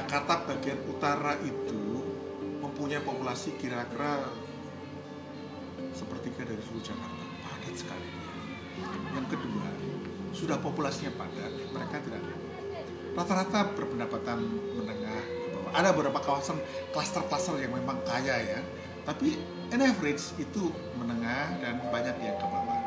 Jakarta bagian utara itu mempunyai populasi kira-kira sepertiga dari seluruh Jakarta, padat sekali dia. Yang kedua, sudah populasinya padat, mereka tidak rata-rata berpendapatan menengah ke bawah. Ada beberapa kawasan klaster-klaster yang memang kaya ya, tapi in average itu menengah dan banyak yang ke bawah.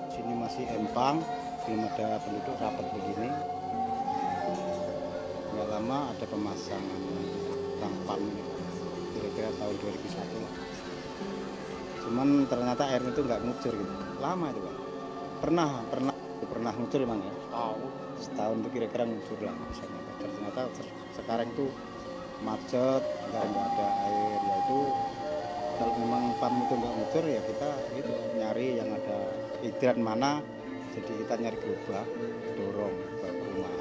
Sini masih empang, belum ada penduduk rapat begini. Nggak lama ada pemasangan pam ini, kira-kira tahun 2001 lah. Cuman ternyata airnya itu nggak ngucur gitu. Lama itu Pak. Pernah ngucur emang ya. Setahun itu kira-kira ngucur lah. Ternyata sekarang itu macet, nggak ada air. Ya itu kalau memang pam itu nggak ngucur ya kita itu nyari yang ada hidran mana. Jadi kita nyari gerobak, dorong ke rumah.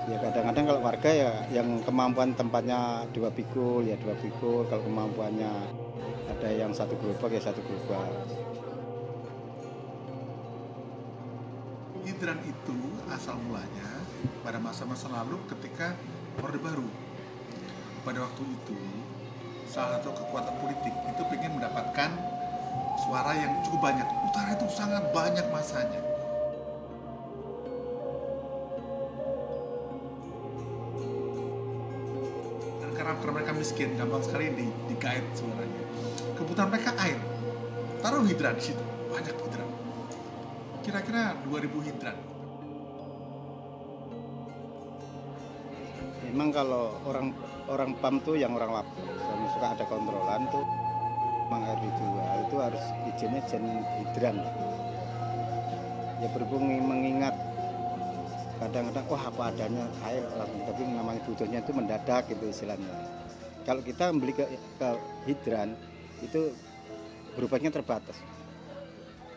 Ya kadang-kadang kalau warga ya yang kemampuan tempatnya 2 pikul ya 2 pikul, kalau kemampuannya ada yang 1 gerobak ya 1 gerobak. Hidran itu asal mulanya pada masa-masa lalu ketika Orde Baru. Pada waktu itu salah satu kekuatan politik itu ingin mendapatkan suara yang cukup banyak. Utara itu sangat banyak masanya. Dan karena mereka miskin, gampang sekali digait suaranya. Kebutuhan mereka air. Taruh hidran di situ, banyak hidran. Kira-kira 2000 hidran. Memang kalau orang PAM tuh yang orang lapor, yang suka ada kontrolan tuh memang air dijual itu harus izinnya izin hidran. Ya berhubung mengingat kadang-kadang wah apa adanya air langsung, tapi namanya butuhnya itu mendadak gitu istilahnya. Kalau kita beli ke hidran itu gerobaknya terbatas.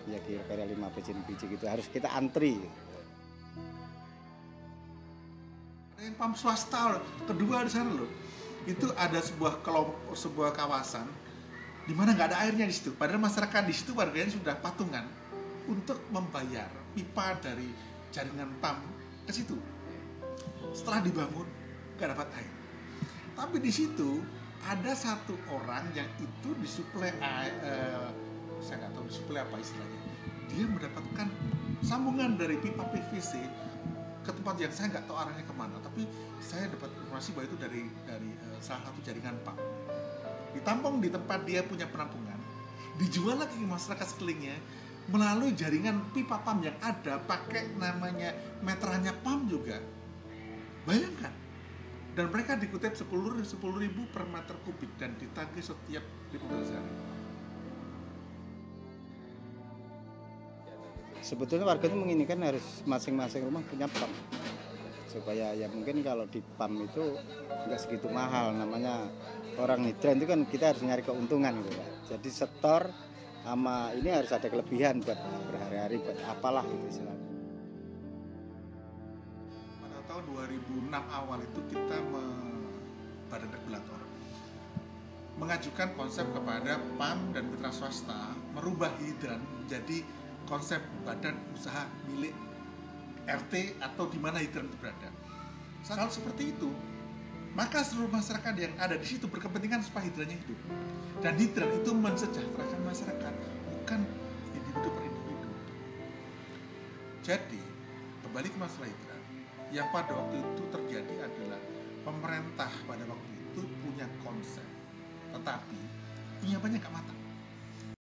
Ya kira-kira 5 biji gitu harus kita antri. Yang pam swasta kedua di sana loh, itu ada sebuah kelompok, sebuah kawasan di mana nggak ada airnya di situ. Padahal masyarakat di situ warganya sudah patungan untuk membayar pipa dari jaringan pam ke situ. Setelah dibangun nggak dapat air. Tapi di situ ada satu orang yang itu disuplai air, saya nggak tahu disuplai apa istilahnya. Dia mendapatkan sambungan dari pipa PVC ke tempat yang saya nggak tahu arahnya kemana, tapi saya dapat informasi bahwa itu dari salah satu jaringan pam. Ditampung di tempat dia punya penampungan, dijual lagi ke masyarakat sekelilingnya melalui jaringan pipa pam yang ada, pakai namanya meterannya pam juga. Bayangkan. Dan mereka dikutip 10.000 per meter kubik dan ditagih setiap 15 hari. Sebetulnya warga itu menginginkan harus masing-masing rumah punya pam supaya ya mungkin kalau di pam itu nggak segitu mahal, namanya orang hidran itu kan kita harus nyari keuntungan gitu ya. Jadi setor sama ini harus ada kelebihan buat berhari-hari buat apalah gitu istilahnya. Pada tahun 2006 awal itu kita badan regulator mengajukan konsep kepada PAM dan mitra swasta merubah hidran menjadi konsep badan usaha milik RT atau di mana hidran itu berada. Kalau seperti itu, maka seluruh masyarakat yang ada di situ berkepentingan supaya hidrannya hidup. Dan hidran itu mensejahterakan masyarakat, bukan individu per individu. Jadi, kembali ke masalah hidran, yang pada waktu itu terjadi adalah pemerintah pada waktu itu punya konsep, tetapi punya banyak gak matang.